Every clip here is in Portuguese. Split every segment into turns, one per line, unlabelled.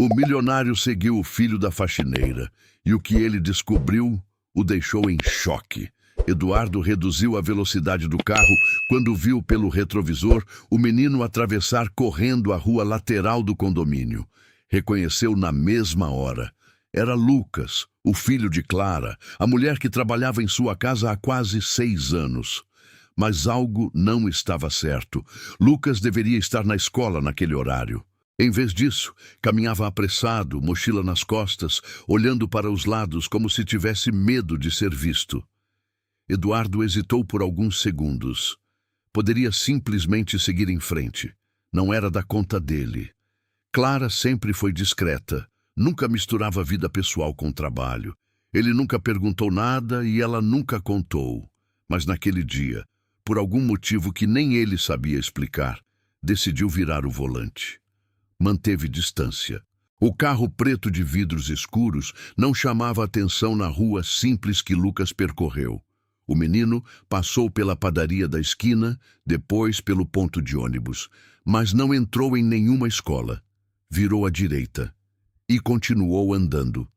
O milionário seguiu o filho da faxineira, e o que ele descobriu o deixou em choque. Eduardo reduziu a velocidade do carro quando viu pelo retrovisor o menino atravessar correndo a rua lateral do condomínio. Reconheceu na mesma hora. Era Lucas, o filho de Clara, a mulher que trabalhava em sua casa há quase 6 anos. Mas algo não estava certo. Lucas deveria estar na escola naquele horário. Em vez disso, caminhava apressado, mochila nas costas, olhando para os lados como se tivesse medo de ser visto. Eduardo hesitou por alguns segundos. Poderia simplesmente seguir em frente. Não era da conta dele. Clara sempre foi discreta. Nunca misturava vida pessoal com trabalho. Ele nunca perguntou nada e ela nunca contou. Mas naquele dia, por algum motivo que nem ele sabia explicar, decidiu virar o volante. Manteve distância. O carro preto de vidros escuros não chamava atenção na rua simples que Lucas percorreu. O menino passou pela padaria da esquina, depois pelo ponto de ônibus, mas não entrou em nenhuma escola. Virou à direita e continuou andando.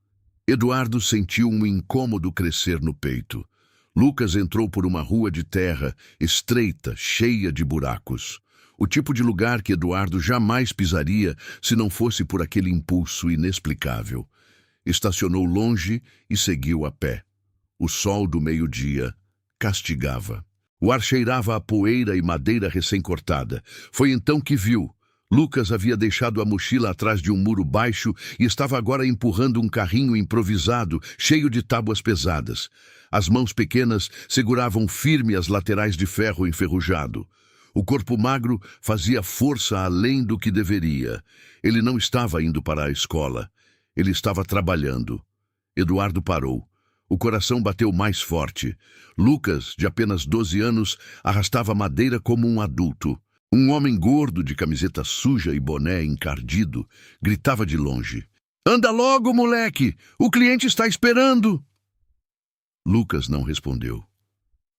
Eduardo sentiu um incômodo crescer no peito. Lucas entrou por uma rua de terra, estreita, cheia de buracos. O tipo de lugar que Eduardo jamais pisaria se não fosse por aquele impulso inexplicável. Estacionou longe e seguiu a pé. O sol do meio-dia castigava. O ar cheirava a poeira e madeira recém-cortada. Foi então que viu. Lucas havia deixado a mochila atrás de um muro baixo e estava agora empurrando um carrinho improvisado, cheio de tábuas pesadas. As mãos pequenas seguravam firme as laterais de ferro enferrujado. O corpo magro fazia força além do que deveria. Ele não estava indo para a escola. Ele estava trabalhando. Eduardo parou. O coração bateu mais forte. Lucas, de apenas 12 anos, arrastava madeira como um adulto. Um homem gordo de camiseta suja e boné encardido gritava de longe: "Anda logo, moleque! O cliente está esperando!" Lucas não respondeu.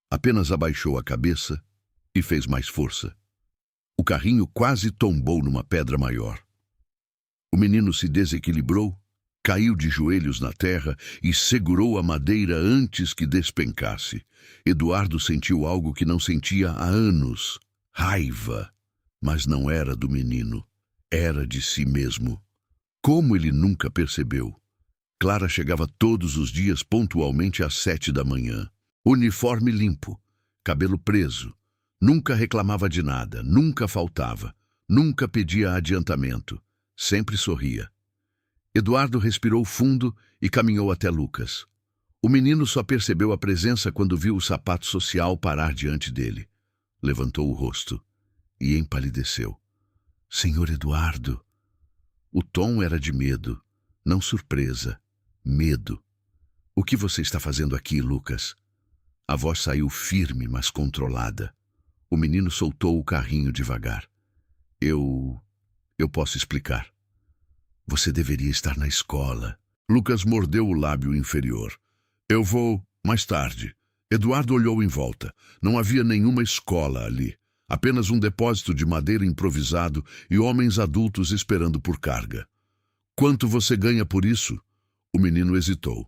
Apenas abaixou a cabeça e fez mais força. O carrinho quase tombou numa pedra maior. O menino se desequilibrou, caiu de joelhos na terra e segurou a madeira antes que despencasse. Eduardo sentiu algo que não sentia há anos. Raiva. Mas não era do menino. Era de si mesmo. Como ele nunca percebeu? Clara chegava todos os dias pontualmente às 7 da manhã. Uniforme limpo, cabelo preso. Nunca reclamava de nada, nunca faltava, nunca pedia adiantamento. Sempre sorria. Eduardo respirou fundo e caminhou até Lucas. O menino só percebeu a presença quando viu o sapato social parar diante dele. Levantou o rosto e empalideceu. "Senhor Eduardo." O tom era de medo, não surpresa. Medo. "O que você está fazendo aqui, Lucas?" A voz saiu firme, mas controlada. O menino soltou o carrinho devagar. Eu posso explicar. Você deveria estar na escola." Lucas mordeu o lábio inferior. "Eu vou mais tarde." Eduardo olhou em volta. Não havia nenhuma escola ali. Apenas um depósito de madeira improvisado e homens adultos esperando por carga. "Quanto você ganha por isso?" O menino hesitou. R$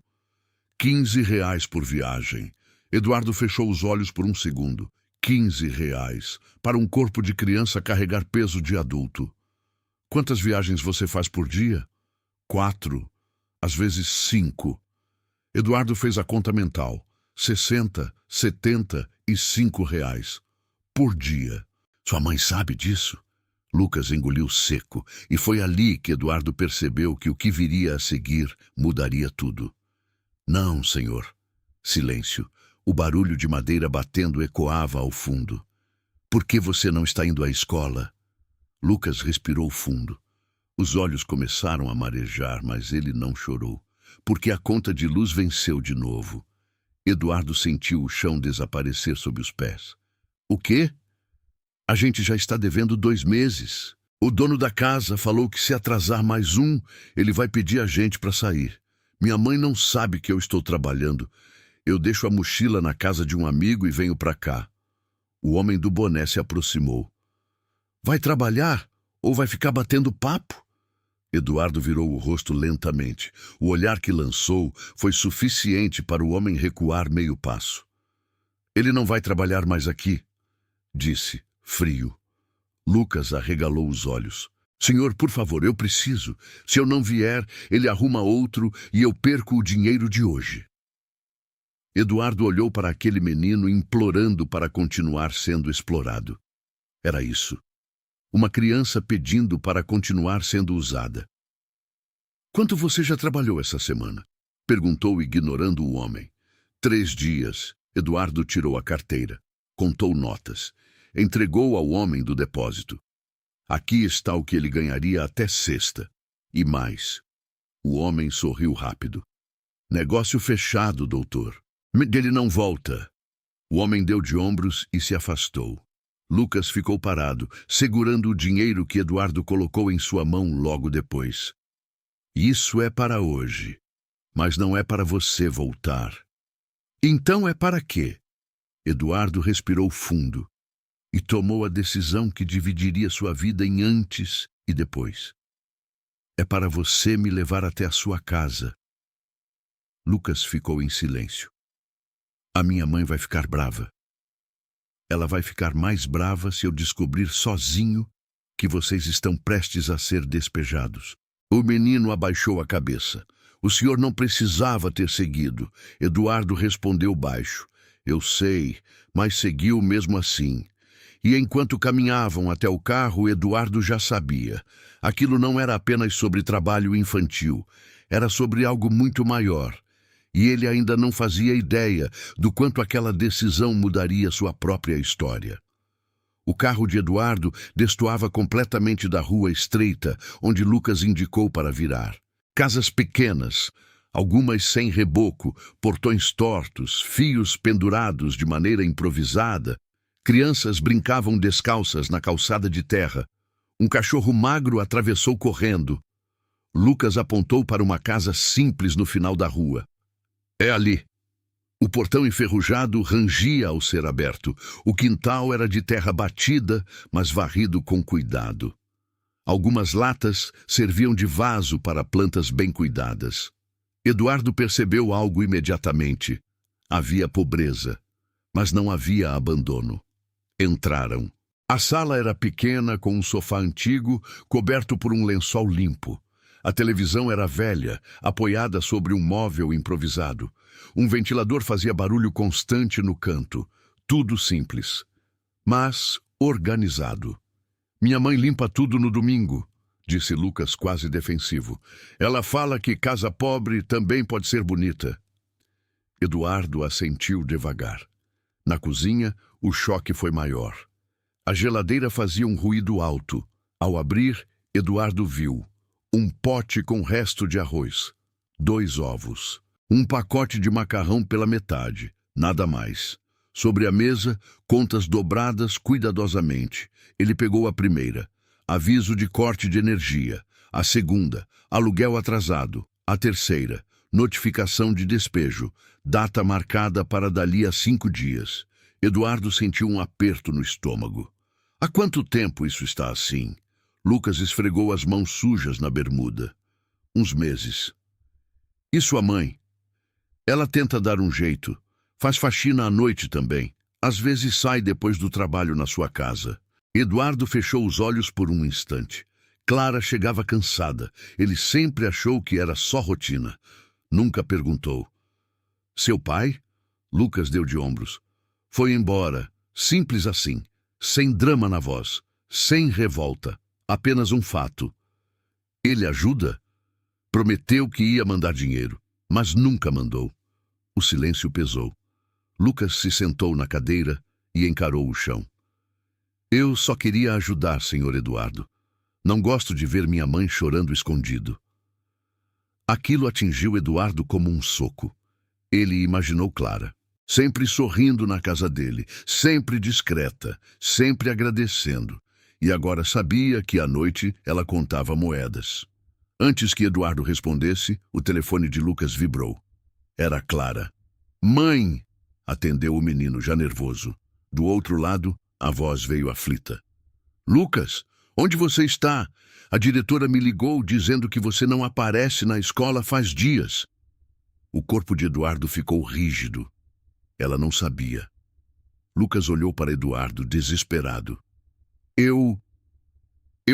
15 por viagem. Eduardo fechou os olhos por um segundo. R$ 15 para um corpo de criança carregar peso de adulto. "Quantas viagens você faz por dia?" 4, às vezes 5. Eduardo fez a conta mental. 60, 75 reais por dia. Sua mãe sabe disso? Lucas engoliu seco, e foi ali que Eduardo percebeu que o que viria a seguir mudaria tudo. "Não, senhor." Silêncio. O barulho de madeira batendo ecoava ao fundo. "Por que você não está indo à escola?" Lucas respirou fundo. Os olhos começaram a marejar, mas ele não chorou, porque a conta de luz venceu de novo. Eduardo sentiu o chão desaparecer sob os pés. "O quê?" "A gente já está devendo 2 meses. O dono da casa falou que se atrasar mais um, ele vai pedir a gente para sair. Minha mãe não sabe que eu estou trabalhando. Eu deixo a mochila na casa de um amigo e venho para cá." O homem do boné se aproximou. "Vai trabalhar ou vai ficar batendo papo?" Eduardo virou o rosto lentamente. O olhar que lançou foi suficiente para o homem recuar meio passo. Ele não vai trabalhar mais aqui, disse, frio. Lucas arregalou os olhos. Senhor, por favor, eu preciso. Se eu não vier, ele arruma outro e eu perco o dinheiro de hoje. Eduardo olhou para aquele menino implorando para continuar sendo explorado. Era isso. Uma criança pedindo para continuar sendo usada. Quanto você já trabalhou essa semana? Perguntou, ignorando o homem. 3 dias. Eduardo tirou a carteira. Contou notas. Entregou ao homem do depósito. Aqui está o que ele ganharia até sexta. E mais. O homem sorriu rápido. Negócio fechado, doutor. Ele não volta. O homem deu de ombros e se afastou. Lucas ficou parado, segurando o dinheiro que Eduardo colocou em sua mão logo depois. Isso é para hoje, mas não é para você voltar. Então é para quê? Eduardo respirou fundo e tomou a decisão que dividiria sua vida em antes e depois. É para você me levar até a sua casa. Lucas ficou em silêncio. A minha mãe vai ficar brava. Ela vai ficar mais brava se eu descobrir sozinho que vocês estão prestes a ser despejados. O menino abaixou a cabeça. O senhor não precisava ter seguido. Eduardo respondeu baixo. Eu sei, mas seguiu mesmo assim. E enquanto caminhavam até o carro, Eduardo já sabia. Aquilo não era apenas sobre trabalho infantil. Era sobre algo muito maior. E ele ainda não fazia ideia do quanto aquela decisão mudaria sua própria história. O carro de Eduardo destoava completamente da rua estreita, onde Lucas indicou para virar. Casas pequenas, algumas sem reboco, portões tortos, fios pendurados de maneira improvisada. Crianças brincavam descalças na calçada de terra. Um cachorro magro atravessou correndo. Lucas apontou para uma casa simples no final da rua. É ali. O portão enferrujado rangia ao ser aberto. O quintal era de terra batida, mas varrido com cuidado. Algumas latas serviam de vaso para plantas bem cuidadas. Eduardo percebeu algo imediatamente. Havia pobreza, mas não havia abandono. Entraram. A sala era pequena, com um sofá antigo, coberto por um lençol limpo. A televisão era velha, apoiada sobre um móvel improvisado. Um ventilador fazia barulho constante no canto. Tudo simples, mas organizado. Minha mãe limpa tudo no domingo, disse Lucas quase defensivo. Ela fala que casa pobre também pode ser bonita. Eduardo assentiu devagar. Na cozinha, o choque foi maior. A geladeira fazia um ruído alto. Ao abrir, Eduardo viu um pote com resto de arroz, 2 ovos, um pacote de macarrão pela metade, nada mais. Sobre a mesa, contas dobradas cuidadosamente. Ele pegou a primeira, aviso de corte de energia. A segunda, aluguel atrasado. A terceira, notificação de despejo, data marcada para dali a 5 dias. Eduardo sentiu um aperto no estômago. Há quanto tempo isso está assim? Lucas esfregou as mãos sujas na bermuda. Uns meses. E sua mãe? Ela tenta dar um jeito. Faz faxina à noite também. Às vezes sai depois do trabalho na sua casa. Eduardo fechou os olhos por um instante. Clara chegava cansada. Ele sempre achou que era só rotina. Nunca perguntou. Seu pai? Lucas deu de ombros. Foi embora. Simples assim. Sem drama na voz. Sem revolta. Apenas um fato. Ele ajuda? Prometeu que ia mandar dinheiro, mas nunca mandou. O silêncio pesou. Lucas se sentou na cadeira e encarou o chão. Eu só queria ajudar, senhor Eduardo. Não gosto de ver minha mãe chorando escondido. Aquilo atingiu Eduardo como um soco. Ele imaginou Clara, sempre sorrindo na casa dele, sempre discreta, sempre agradecendo. E agora sabia que à noite ela contava moedas. Antes que Eduardo respondesse, o telefone de Lucas vibrou. Era Clara. Mãe! Atendeu o menino, já nervoso. Do outro lado, a voz veio aflita. Lucas, Onde você está? A diretora me ligou dizendo que você não aparece na escola faz dias. O corpo de Eduardo ficou rígido. Ela não sabia. Lucas olhou para Eduardo, desesperado. Eu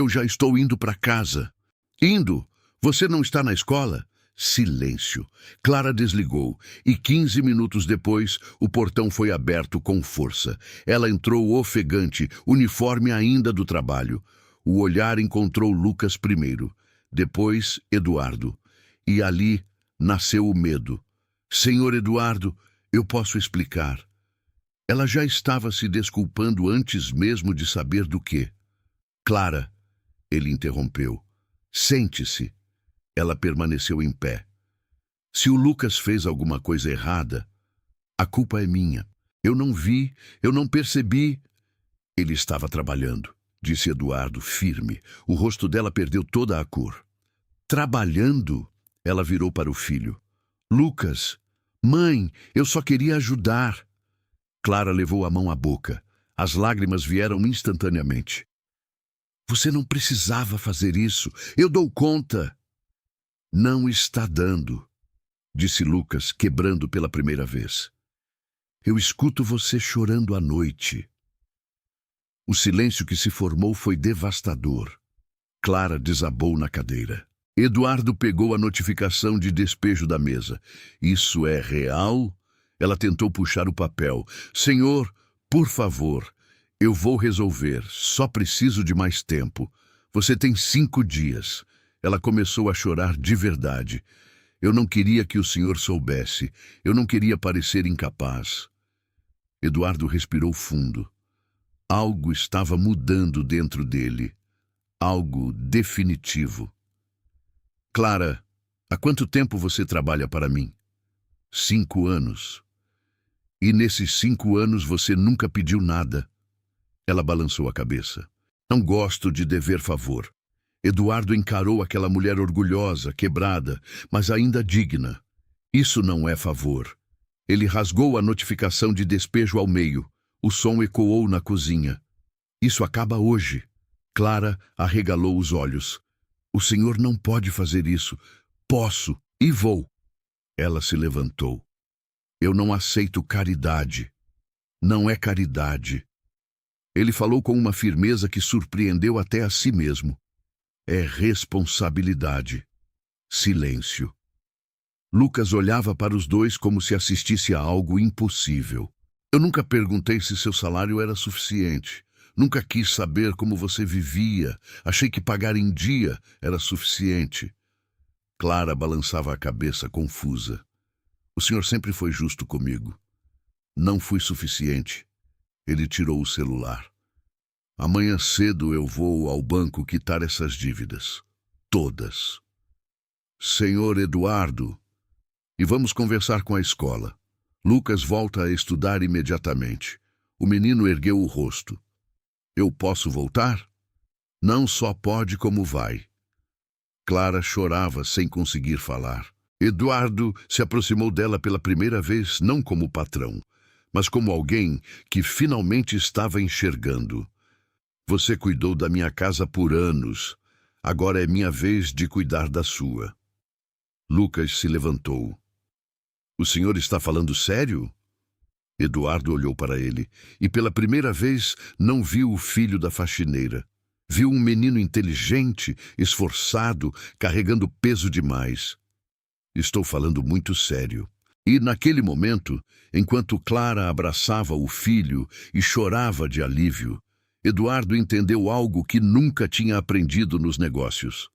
já estou indo para casa. Indo? Você não está na escola? Silêncio. Clara desligou e 15 minutos depois o portão foi aberto com força. Ela entrou ofegante, uniforme ainda do trabalho. O olhar encontrou Lucas primeiro, depois Eduardo. E ali nasceu o medo. Senhor Eduardo, eu posso explicar. Ela já estava se desculpando antes mesmo de saber do quê. Clara, ele interrompeu. Sente-se. Ela permaneceu em pé. Se o Lucas fez alguma coisa errada, a culpa é minha. Eu não vi, eu não percebi. Ele estava trabalhando, disse Eduardo, firme. O rosto dela perdeu toda a cor. Trabalhando? Ela virou para o filho. Lucas, mãe, eu só queria ajudar. Clara levou a mão à boca. As lágrimas vieram instantaneamente. Você não precisava fazer isso. Eu dou conta. Não está dando, disse Lucas, quebrando pela primeira vez. Eu escuto você chorando à noite. O silêncio que se formou foi devastador. Clara desabou na cadeira. Eduardo pegou a notificação de despejo da mesa. Isso é real? Ela tentou puxar o papel. Senhor, por favor, eu vou resolver. Só preciso de mais tempo. Você tem 5 dias. Ela começou a chorar de verdade. Eu não queria que o senhor soubesse. Eu não queria parecer incapaz. Eduardo respirou fundo. Algo estava mudando dentro dele. Algo definitivo. Clara, há quanto tempo você trabalha para mim? 5 anos. E nesses 5 anos você nunca pediu nada. Ela balançou a cabeça. Não gosto de dever favor. Eduardo encarou aquela mulher orgulhosa, quebrada, mas ainda digna. Isso não é favor. Ele rasgou a notificação de despejo ao meio. O som ecoou na cozinha. Isso acaba hoje. Clara arregalou os olhos. O senhor não pode fazer isso. Posso e vou. Ela se levantou. Eu não aceito caridade. Não é caridade. Ele falou com uma firmeza que surpreendeu até a si mesmo. É responsabilidade. Silêncio. Lucas olhava para os dois como se assistisse a algo impossível. Eu nunca perguntei se seu salário era suficiente. Nunca quis saber como você vivia. Achei que pagar em dia era suficiente. Clara balançava a cabeça confusa. O senhor sempre foi justo comigo. Não fui suficiente. Ele tirou o celular. Amanhã cedo eu vou ao banco quitar essas dívidas. Todas. Senhor Eduardo. E vamos conversar com a escola. Lucas volta a estudar imediatamente. O menino ergueu o rosto. Eu posso voltar? Não só pode como vai. Clara chorava sem conseguir falar. Eduardo se aproximou dela pela primeira vez, não como patrão, mas como alguém que finalmente estava enxergando. Você cuidou da minha casa por anos. Agora é minha vez de cuidar da sua. Lucas se levantou. O senhor está falando sério? Eduardo olhou para ele e pela primeira vez não viu o filho da faxineira. Viu um menino inteligente, esforçado, carregando peso demais. Estou falando muito sério. E naquele momento, enquanto Clara abraçava o filho e chorava de alívio, Eduardo entendeu algo que nunca tinha aprendido nos negócios.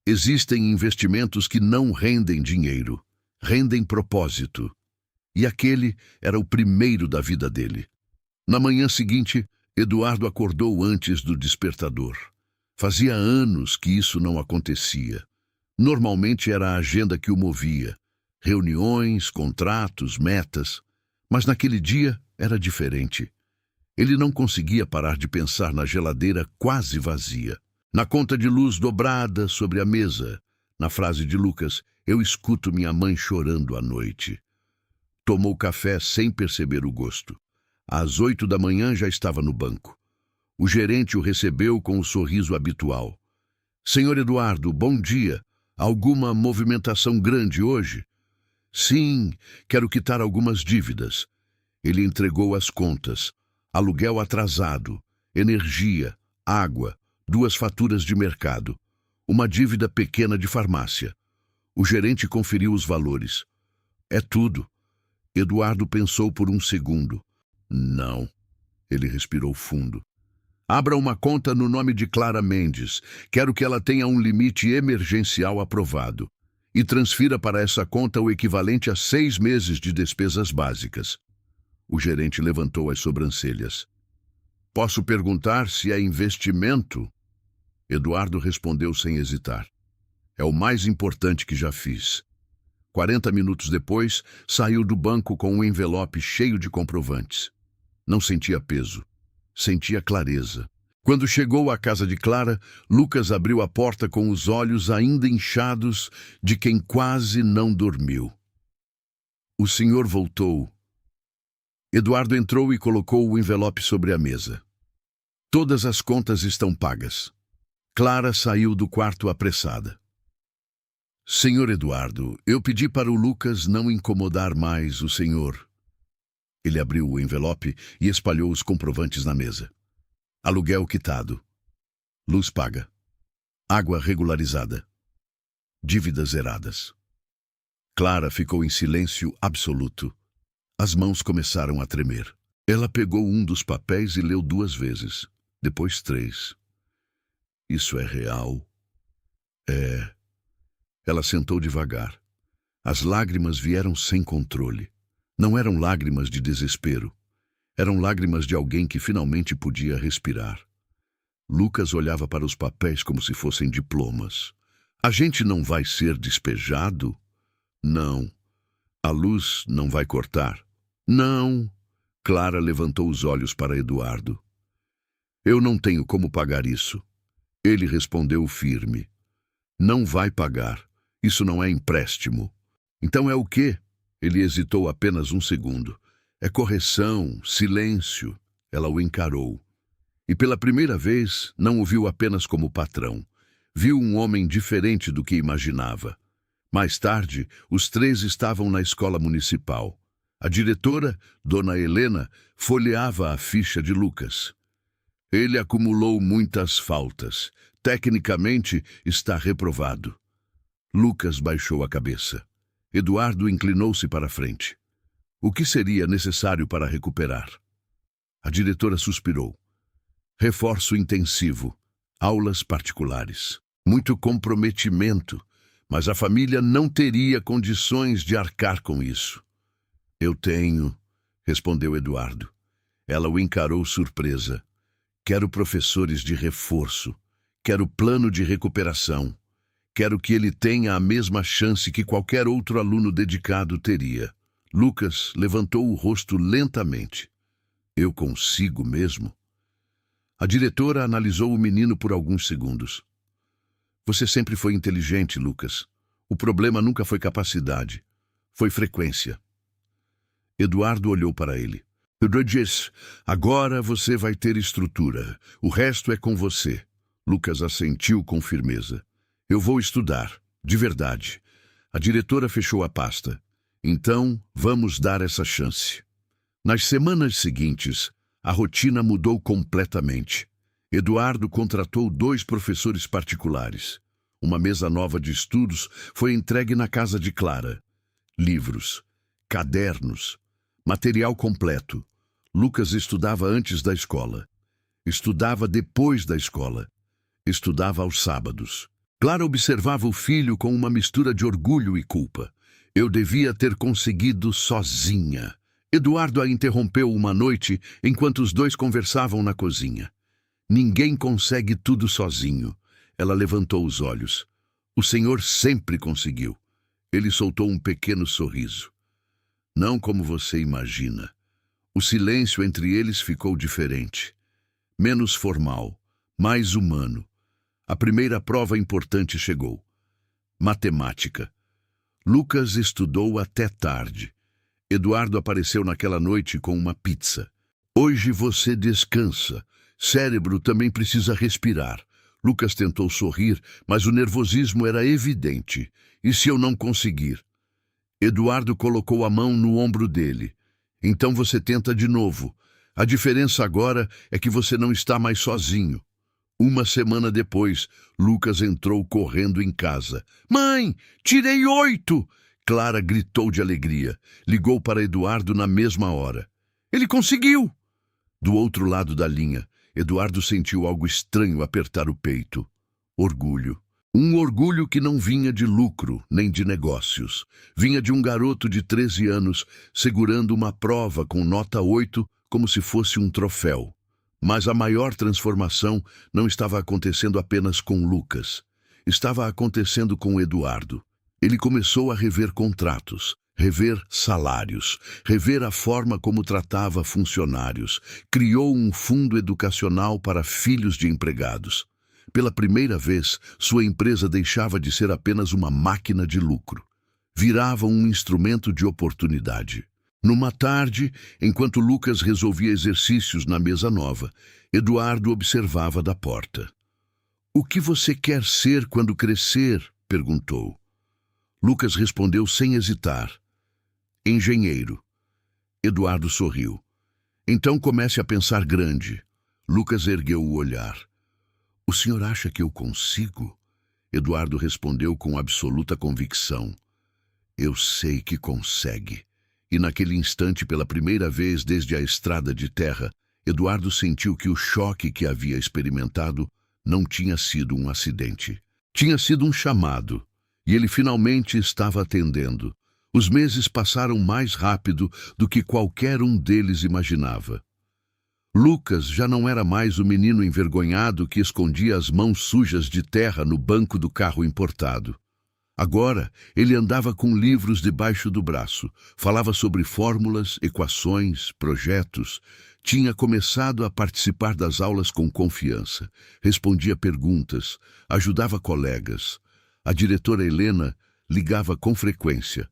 Existem investimentos que não rendem dinheiro, rendem propósito. E aquele era o primeiro da vida dele. Na manhã seguinte, Eduardo acordou antes do despertador. Fazia anos que isso não acontecia. Normalmente era a agenda que o movia. Reuniões, contratos, metas. Mas naquele dia era diferente. Ele não conseguia parar de pensar na geladeira quase vazia, na conta de luz dobrada sobre a mesa, na frase de Lucas, eu escuto minha mãe chorando à noite. Tomou café sem perceber o gosto. Às 8 da manhã já estava no banco. O gerente o recebeu com o sorriso habitual. Senhor Eduardo, bom dia. Alguma movimentação grande hoje? Sim, quero quitar algumas dívidas. Ele entregou as contas. Aluguel atrasado, energia, água, 2 faturas de mercado, uma dívida pequena de farmácia. O gerente conferiu os valores. É tudo. Eduardo pensou por um segundo. Não. Ele respirou fundo. Abra uma conta no nome de Clara Mendes. Quero que ela tenha um limite emergencial aprovado. E transfira para essa conta o equivalente a 6 meses de despesas básicas. O gerente levantou as sobrancelhas. Posso perguntar se é investimento? Eduardo respondeu sem hesitar. É o mais importante que já fiz. 40 minutos depois, saiu do banco com um envelope cheio de comprovantes. Não sentia peso. Sentia clareza. Quando chegou à casa de Clara, Lucas abriu a porta com os olhos ainda inchados de quem quase não dormiu. O senhor voltou. Eduardo entrou e colocou o envelope sobre a mesa. Todas as contas estão pagas. Clara saiu do quarto apressada. Senhor Eduardo, eu pedi para o Lucas não incomodar mais o senhor. Ele abriu o envelope e espalhou os comprovantes na mesa. Aluguel quitado. Luz paga. Água regularizada. Dívidas zeradas. Clara ficou em silêncio absoluto. As mãos começaram a tremer. Ela pegou um dos papéis e leu 2 vezes. Depois 3. Isso é real? É. Ela sentou devagar. As lágrimas vieram sem controle. Não eram lágrimas de desespero. Eram lágrimas de alguém que finalmente podia respirar. Lucas olhava para os papéis como se fossem diplomas. A gente não vai ser despejado? Não. A luz não vai cortar? Não. Clara levantou os olhos para Eduardo. Eu não tenho como pagar isso. Ele respondeu firme. Não vai pagar. Isso não é empréstimo. Então é o quê? Ele hesitou apenas um segundo. É correção, silêncio. Ela o encarou. E pela primeira vez, não o viu apenas como patrão. Viu um homem diferente do que imaginava. Mais tarde, os 3 estavam na escola municipal. A diretora, Dona Helena, folheava a ficha de Lucas. Ele acumulou muitas faltas. Tecnicamente, está reprovado. Lucas baixou a cabeça. Eduardo inclinou-se para a frente. O que seria necessário para recuperar? A diretora suspirou. Reforço intensivo. Aulas particulares. Muito comprometimento, mas a família não teria condições de arcar com isso. Eu tenho, respondeu Eduardo. Ela o encarou surpresa. Quero professores de reforço. Quero plano de recuperação. Quero que ele tenha a mesma chance que qualquer outro aluno dedicado teria. Lucas levantou o rosto lentamente. Eu consigo mesmo? A diretora analisou o menino por alguns segundos. Você sempre foi inteligente, Lucas. O problema nunca foi capacidade. Foi frequência. Eduardo olhou para ele. Eu disse, agora você vai ter estrutura. O resto é com você. Lucas assentiu com firmeza. Eu vou estudar, de verdade. A diretora fechou a pasta. Então, vamos dar essa chance. Nas semanas seguintes, a rotina mudou completamente. Eduardo contratou 2 professores particulares. Uma mesa nova de estudos foi entregue na casa de Clara. Livros, cadernos, material completo. Lucas estudava antes da escola. Estudava depois da escola. Estudava aos sábados. Clara observava o filho com uma mistura de orgulho e culpa. Eu devia ter conseguido sozinha. Eduardo a interrompeu uma noite enquanto os 2 conversavam na cozinha. Ninguém consegue tudo sozinho. Ela levantou os olhos. O senhor sempre conseguiu. Ele soltou um pequeno sorriso. Não como você imagina. O silêncio entre eles ficou diferente. Menos formal, mais humano. A primeira prova importante chegou. Matemática. Lucas estudou até tarde. Eduardo apareceu naquela noite com uma pizza. Hoje você descansa. Cérebro também precisa respirar. Lucas tentou sorrir, mas o nervosismo era evidente. E se eu não conseguir? Eduardo colocou a mão no ombro dele. Então você tenta de novo. A diferença agora é que você não está mais sozinho. Uma semana depois, Lucas entrou correndo em casa. Mãe, tirei 8! Clara gritou de alegria. Ligou para Eduardo na mesma hora. Ele conseguiu! Do outro lado da linha, Eduardo sentiu algo estranho apertar o peito. Orgulho. Um orgulho que não vinha de lucro, nem de negócios. Vinha de um garoto de 13 anos, segurando uma prova com nota 8, como se fosse um troféu. Mas a maior transformação não estava acontecendo apenas com Lucas. Estava acontecendo com Eduardo. Ele começou a rever contratos, rever salários, rever a forma como tratava funcionários. Criou um fundo educacional para filhos de empregados. Pela primeira vez, sua empresa deixava de ser apenas uma máquina de lucro. Virava um instrumento de oportunidade. Numa tarde, enquanto Lucas resolvia exercícios na mesa nova, Eduardo observava da porta. "O que você quer ser quando crescer?" perguntou. Lucas respondeu sem hesitar. "Engenheiro." Eduardo sorriu. "Então comece a pensar grande." Lucas ergueu o olhar. "O senhor acha que eu consigo?" Eduardo respondeu com absoluta convicção. "Eu sei que consegue." E naquele instante, pela primeira vez desde a estrada de terra, Eduardo sentiu que o choque que havia experimentado não tinha sido um acidente. Tinha sido um chamado, e ele finalmente estava atendendo. Os meses passaram mais rápido do que qualquer um deles imaginava. Lucas já não era mais o menino envergonhado que escondia as mãos sujas de terra no banco do carro importado. Agora, ele andava com livros debaixo do braço, falava sobre fórmulas, equações, projetos. Tinha começado a participar das aulas com confiança, respondia perguntas, ajudava colegas. A diretora Helena ligava com frequência.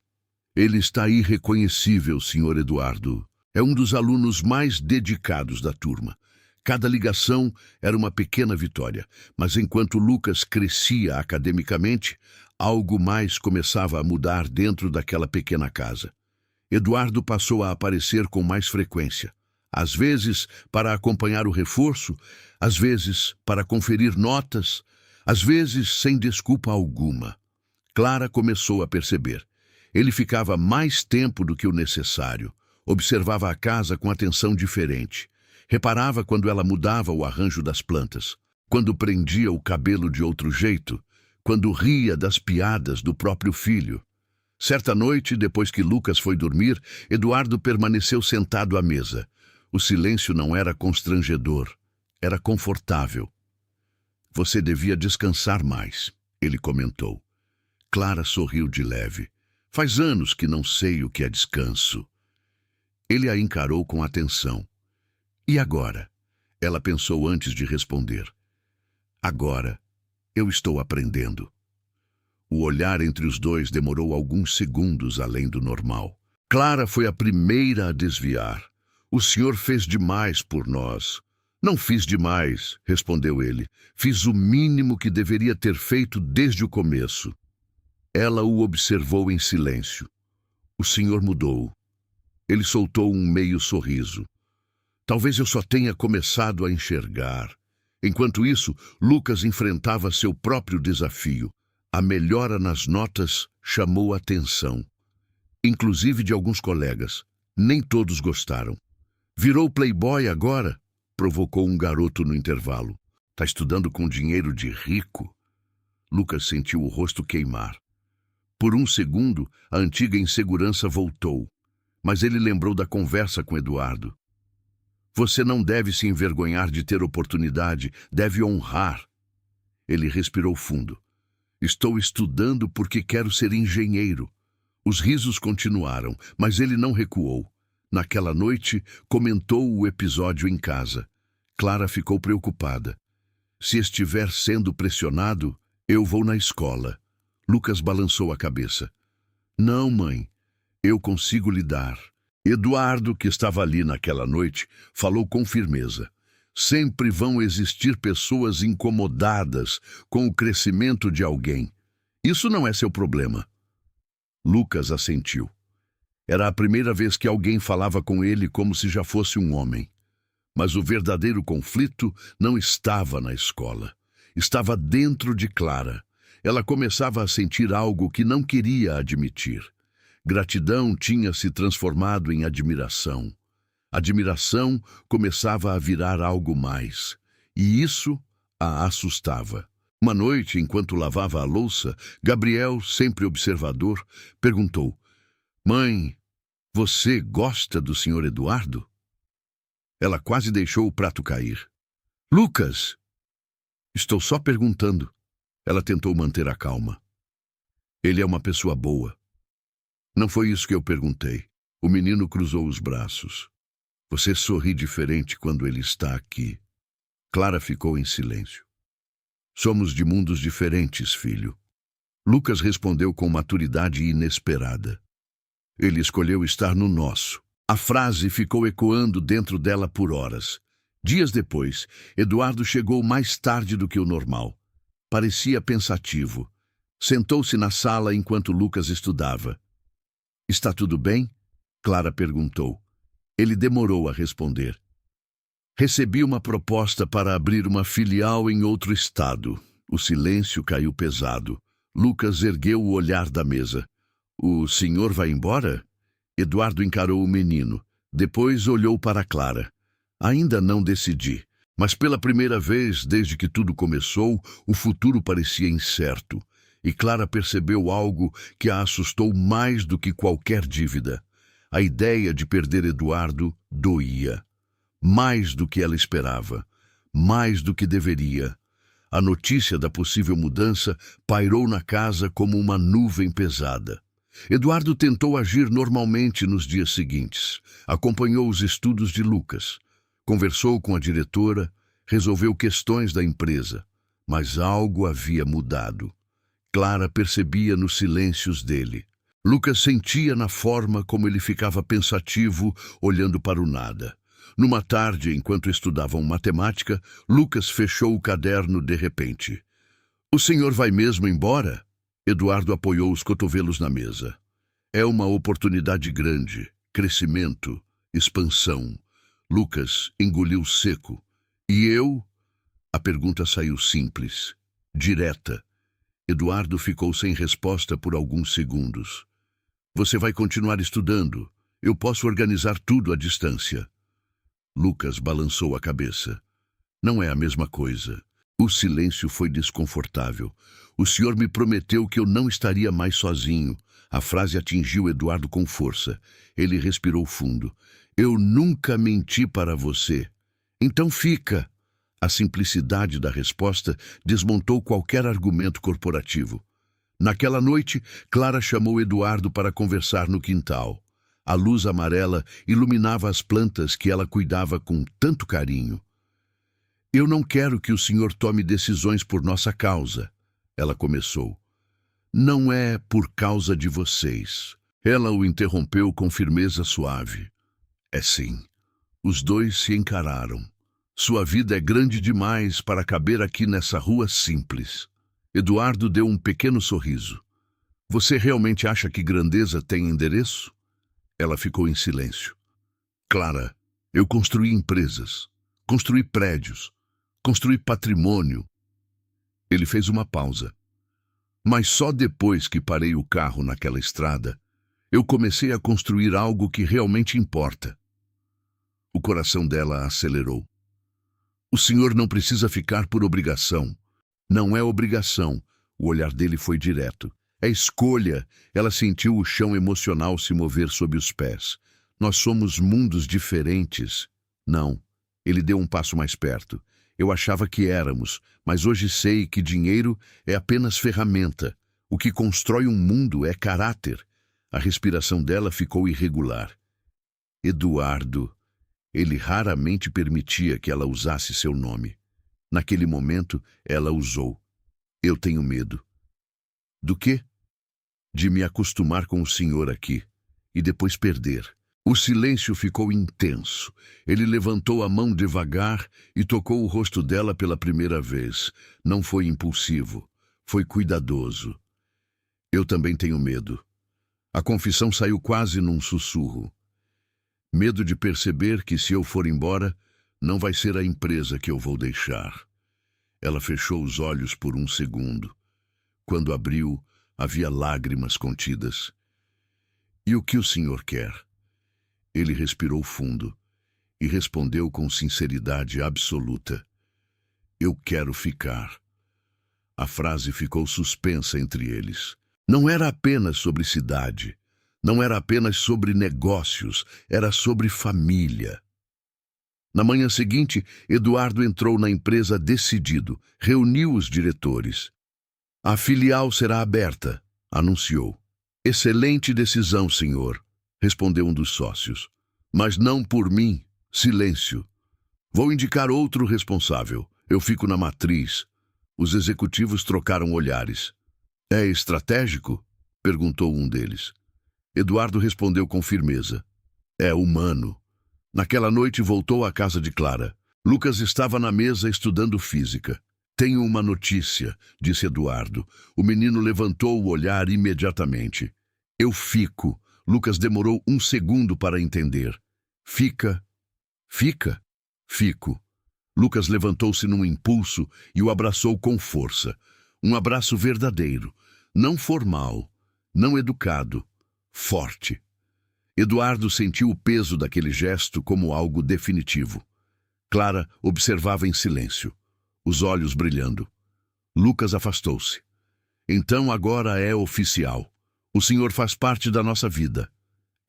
"Ele está irreconhecível, Sr. Eduardo. É um dos alunos mais dedicados da turma." Cada ligação era uma pequena vitória, mas enquanto Lucas crescia academicamente, algo mais começava a mudar dentro daquela pequena casa. Eduardo passou a aparecer com mais frequência, às vezes para acompanhar o reforço, às vezes para conferir notas, às vezes sem desculpa alguma. Clara começou a perceber. Ele ficava mais tempo do que o necessário, observava a casa com atenção diferente. Reparava quando ela mudava o arranjo das plantas, quando prendia o cabelo de outro jeito, quando ria das piadas do próprio filho. Certa noite, depois que Lucas foi dormir, Eduardo permaneceu sentado à mesa. O silêncio não era constrangedor, era confortável. "Você devia descansar mais", ele comentou. Clara sorriu de leve. "Faz anos que não sei o que é descanso." Ele a encarou com atenção. "E agora?" Ela pensou antes de responder. "Agora, eu estou aprendendo." O olhar entre os dois demorou alguns segundos além do normal. Clara foi a primeira a desviar. "O senhor fez demais por nós." "Não fiz demais", respondeu ele. "Fiz o mínimo que deveria ter feito desde o começo." Ela o observou em silêncio. "O senhor mudou." Ele soltou um meio sorriso. "Talvez eu só tenha começado a enxergar." Enquanto isso, Lucas enfrentava seu próprio desafio. A melhora nas notas chamou a atenção, inclusive de alguns colegas. Nem todos gostaram. "Virou playboy agora?" provocou um garoto no intervalo. "Tá estudando com dinheiro de rico?" Lucas sentiu o rosto queimar. Por um segundo, a antiga insegurança voltou, mas ele lembrou da conversa com Eduardo. "Você não deve se envergonhar de ter oportunidade, deve honrar." Ele respirou fundo. "Estou estudando porque quero ser engenheiro." Os risos continuaram, mas ele não recuou. Naquela noite, comentou o episódio em casa. Clara ficou preocupada. "Se estiver sendo pressionado, eu vou na escola." Lucas balançou a cabeça. "Não, mãe, eu consigo lidar." Eduardo, que estava ali naquela noite, falou com firmeza. Sempre vão existir pessoas incomodadas com o crescimento de alguém. Isso não é seu problema. Lucas assentiu. Era a primeira vez que alguém falava com ele como se já fosse um homem. Mas o verdadeiro conflito não estava na escola. Estava dentro de Clara. Ela começava a sentir algo que não queria admitir. Gratidão tinha se transformado em admiração. Admiração começava a virar algo mais. E isso a assustava. Uma noite, enquanto lavava a louça, Gabriel, sempre observador, perguntou: Mãe, você gosta do Sr. Eduardo? Ela quase deixou o prato cair. Lucas! Estou só perguntando. Ela tentou manter a calma. Ele é uma pessoa boa. Não foi isso que eu perguntei. O menino cruzou os braços. Você sorri diferente quando ele está aqui. Clara ficou em silêncio. Somos de mundos diferentes, filho. Lucas respondeu com maturidade inesperada. Ele escolheu estar no nosso. A frase ficou ecoando dentro dela por horas. Dias depois, Eduardo chegou mais tarde do que o normal. Parecia pensativo. Sentou-se na sala enquanto Lucas estudava. Está tudo bem? Clara perguntou. Ele demorou a responder. Recebi uma proposta para abrir uma filial em outro estado. O silêncio caiu pesado. Lucas ergueu o olhar da mesa. O senhor vai embora? Eduardo encarou o menino. Depois olhou para Clara. Ainda não decidi. Mas pela primeira vez, desde que tudo começou, o futuro parecia incerto. E Clara percebeu algo que a assustou mais do que qualquer dívida. A ideia de perder Eduardo doía. Mais do que ela esperava. Mais do que deveria. A notícia da possível mudança pairou na casa como uma nuvem pesada. Eduardo tentou agir normalmente nos dias seguintes. Acompanhou os estudos de Lucas. Conversou com a diretora, resolveu questões da empresa. Mas algo havia mudado. Clara percebia nos silêncios dele. Lucas sentia na forma como ele ficava pensativo, olhando para o nada. Numa tarde, enquanto estudavam matemática, Lucas fechou o caderno de repente. O senhor vai mesmo embora? Eduardo apoiou os cotovelos na mesa. É uma oportunidade grande, crescimento, expansão. Lucas engoliu seco. E eu? A pergunta saiu simples, direta. Eduardo ficou sem resposta por alguns segundos. Você vai continuar estudando. Eu posso organizar tudo à distância. Lucas balançou a cabeça. Não é a mesma coisa. O silêncio foi desconfortável. O senhor me prometeu que eu não estaria mais sozinho. A frase atingiu Eduardo com força. Ele respirou fundo. Eu nunca menti para você. Então fica. A simplicidade da resposta desmontou qualquer argumento corporativo. Naquela noite, Clara chamou Eduardo para conversar no quintal. A luz amarela iluminava as plantas que ela cuidava com tanto carinho. Eu não quero que o senhor tome decisões por nossa causa, ela começou. Não é por causa de vocês. Ela o interrompeu com firmeza suave. É sim. Os dois se encararam. Sua vida é grande demais para caber aqui nessa rua simples. Eduardo deu um pequeno sorriso. Você realmente acha que grandeza tem endereço? Ela ficou em silêncio. Clara, eu construí empresas, construí prédios, construí patrimônio. Ele fez uma pausa. Mas só depois que parei o carro naquela estrada, eu comecei a construir algo que realmente importa. O coração dela acelerou. O senhor não precisa ficar por obrigação. Não é obrigação. O olhar dele foi direto. É escolha. Ela sentiu o chão emocional se mover sob os pés. Nós somos mundos diferentes. Não. Ele deu um passo mais perto. Eu achava que éramos, mas hoje sei que dinheiro é apenas ferramenta. O que constrói um mundo é caráter. A respiração dela ficou irregular. Eduardo. Ele raramente permitia que ela usasse seu nome. Naquele momento, ela usou. Eu tenho medo. Do quê? De me acostumar com o senhor aqui e depois perder. O silêncio ficou intenso. Ele levantou a mão devagar e tocou o rosto dela pela primeira vez. Não foi impulsivo, foi cuidadoso. Eu também tenho medo. A confissão saiu quase num sussurro. Medo de perceber que, se eu for embora, não vai ser a empresa que eu vou deixar. Ela fechou os olhos por um segundo. Quando abriu, havia lágrimas contidas. E o que o senhor quer? Ele respirou fundo e respondeu com sinceridade absoluta. Eu quero ficar. A frase ficou suspensa entre eles. Não era apenas sobre cidade. Não era apenas sobre negócios. Era sobre família. Na manhã seguinte, Eduardo entrou na empresa decidido. Reuniu os diretores. A filial será aberta, anunciou. Excelente decisão, senhor, respondeu um dos sócios. Mas não por mim. Silêncio. Vou indicar outro responsável. Eu fico na matriz. Os executivos trocaram olhares. É estratégico? Perguntou um deles. Eduardo respondeu com firmeza. É humano. Naquela noite voltou à casa de Clara. Lucas estava na mesa estudando física. Tenho uma notícia, disse Eduardo. O menino levantou o olhar imediatamente. Eu fico. Lucas demorou um segundo para entender. Fica. Fica? Fico. Lucas levantou-se num impulso e o abraçou com força. Um abraço verdadeiro. Não formal. Não educado. Forte. Eduardo sentiu o peso daquele gesto como algo definitivo. Clara observava em silêncio, os olhos brilhando. Lucas afastou-se. Então agora é oficial. O senhor faz parte da nossa vida.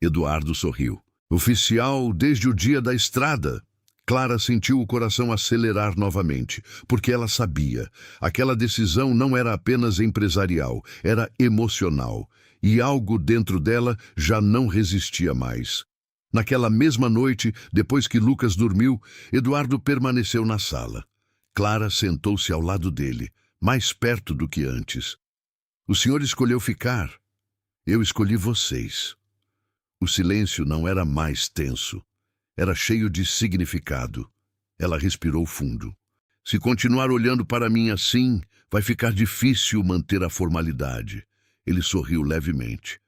Eduardo sorriu. Oficial desde o dia da estrada. Clara sentiu o coração acelerar novamente, porque ela sabia. Aquela decisão não era apenas empresarial, era emocional. E algo dentro dela já não resistia mais. Naquela mesma noite, depois que Lucas dormiu, Eduardo permaneceu na sala. Clara sentou-se ao lado dele, mais perto do que antes. O senhor escolheu ficar. Eu escolhi vocês. O silêncio não era mais tenso. Era cheio de significado. Ela respirou fundo. Se continuar olhando para mim assim, vai ficar difícil manter a formalidade. Ele sorriu levemente.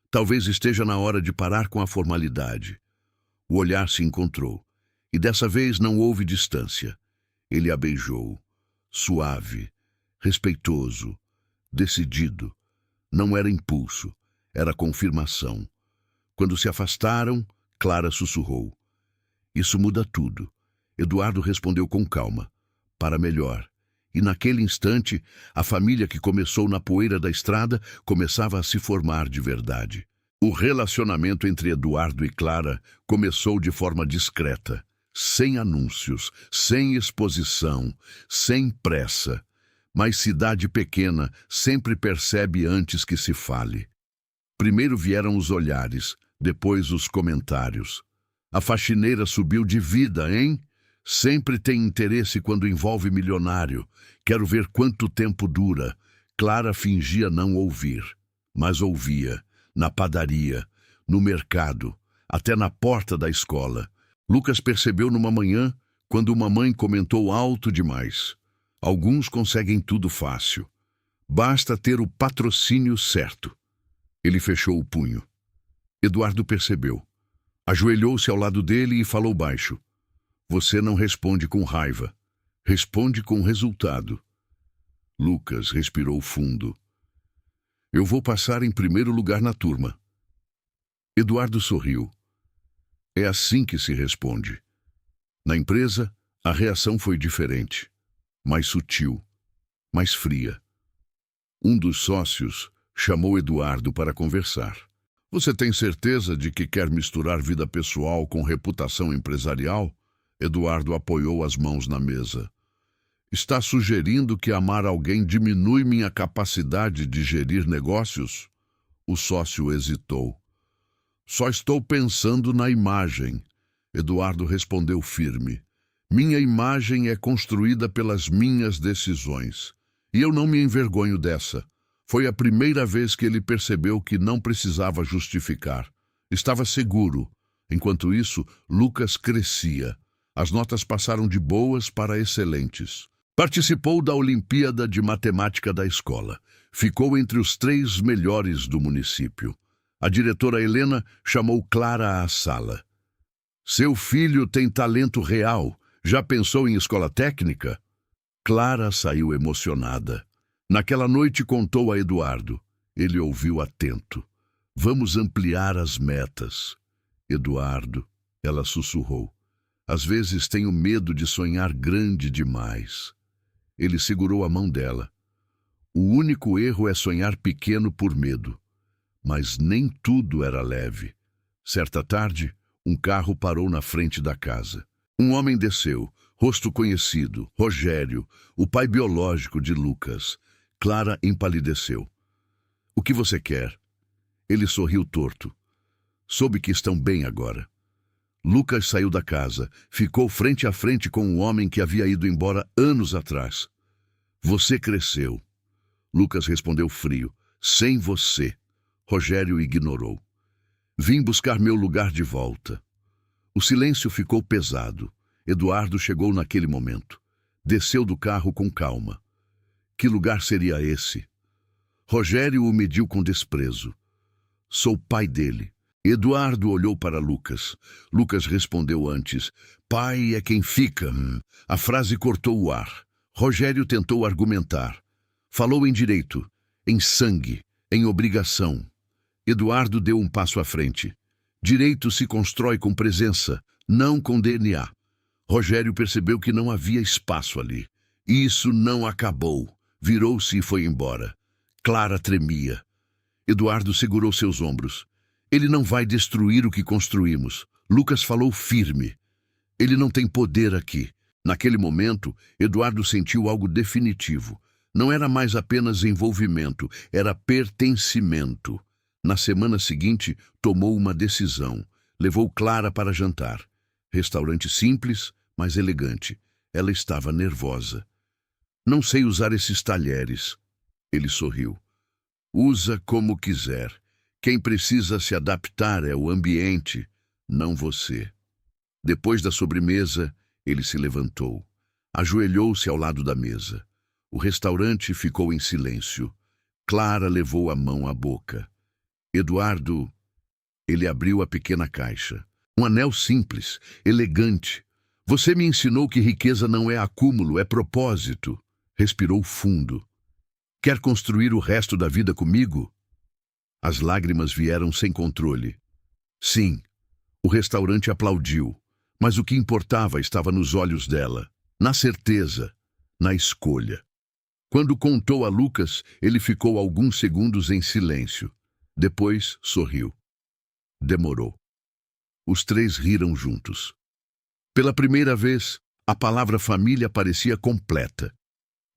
Talvez esteja na hora de parar com a formalidade. O olhar se encontrou, e dessa vez não houve distância. Ele a beijou, suave, respeitoso, decidido. Não era impulso, era confirmação. Quando se afastaram, Clara sussurrou. Isso muda tudo. Eduardo respondeu com calma. Para melhor. E naquele instante, a família que começou na poeira da estrada começava a se formar de verdade. O relacionamento entre Eduardo e Clara começou de forma discreta, sem anúncios, sem exposição, sem pressa. Mas cidade pequena sempre percebe antes que se fale. Primeiro vieram os olhares, depois os comentários. A faxineira subiu de vida, hein? Sempre tem interesse quando envolve milionário. Quero ver quanto tempo dura. Clara fingia não ouvir, mas ouvia. Na padaria, no mercado, até na porta da escola. Lucas percebeu numa manhã, quando uma mãe comentou alto demais. Alguns conseguem tudo fácil. Basta ter o patrocínio certo. Ele fechou o punho. Eduardo percebeu. Ajoelhou-se ao lado dele e falou baixo. Você não responde com raiva. Responde com resultado. Lucas respirou fundo. Eu vou passar em primeiro lugar na turma. Eduardo sorriu. É assim que se responde. Na empresa, a reação foi diferente. Mais sutil, mais fria. Um dos sócios chamou Eduardo para conversar. Você tem certeza de que quer misturar vida pessoal com reputação empresarial? Eduardo apoiou as mãos na mesa. Está sugerindo que amar alguém diminui minha capacidade de gerir negócios? O sócio hesitou. Só estou pensando na imagem. Eduardo respondeu firme. Minha imagem é construída pelas minhas decisões. E eu não me envergonho dessa. Foi a primeira vez que ele percebeu que não precisava justificar. Estava seguro. Enquanto isso, Lucas crescia. As notas passaram de boas para excelentes. Participou da Olimpíada de Matemática da escola. Ficou entre os 3 melhores do município. A diretora Helena chamou Clara à sala. Seu filho tem talento real. Já pensou em escola técnica? Clara saiu emocionada. Naquela noite contou a Eduardo. Ele ouviu atento. Vamos ampliar as metas. Eduardo, ela sussurrou. Às vezes tenho medo de sonhar grande demais. Ele segurou a mão dela. O único erro é sonhar pequeno por medo. Mas nem tudo era leve. Certa tarde, um carro parou na frente da casa. Um homem desceu, rosto conhecido, Rogério, o pai biológico de Lucas. Clara empalideceu. O que você quer? Ele sorriu torto. Soube que estão bem agora. Lucas saiu da casa, ficou frente a frente com um homem que havia ido embora anos atrás. Você cresceu. Lucas respondeu frio. Sem você. Rogério ignorou. Vim buscar meu lugar de volta. O silêncio ficou pesado. Eduardo chegou naquele momento. Desceu do carro com calma. Que lugar seria esse? Rogério o mediu com desprezo. Sou pai dele. Eduardo olhou para Lucas. Lucas respondeu antes. Pai é quem fica. A frase cortou o ar. Rogério tentou argumentar. Falou em direito, em sangue, em obrigação. Eduardo deu um passo à frente. Direito se constrói com presença, não com DNA. Rogério percebeu que não havia espaço ali. Isso não acabou. Virou-se e foi embora. Clara tremia. Eduardo segurou seus ombros. Ele não vai destruir o que construímos. Lucas falou firme. Ele não tem poder aqui. Naquele momento, Eduardo sentiu algo definitivo. Não era mais apenas envolvimento, era pertencimento. Na semana seguinte, tomou uma decisão. Levou Clara para jantar. Restaurante simples, mas elegante. Ela estava nervosa. Não sei usar esses talheres. Ele sorriu. Usa como quiser. Quem precisa se adaptar é o ambiente, não você. Depois da sobremesa, ele se levantou. Ajoelhou-se ao lado da mesa. O restaurante ficou em silêncio. Clara levou a mão à boca. Eduardo, ele abriu a pequena caixa. Um anel simples, elegante. Você me ensinou que riqueza não é acúmulo, é propósito. Respirou fundo. Quer construir o resto da vida comigo? As lágrimas vieram sem controle. Sim, o restaurante aplaudiu, mas o que importava estava nos olhos dela, na certeza, na escolha. Quando contou a Lucas, ele ficou alguns segundos em silêncio. Depois, sorriu. Demorou. Os 3 riram juntos. Pela primeira vez, a palavra família parecia completa.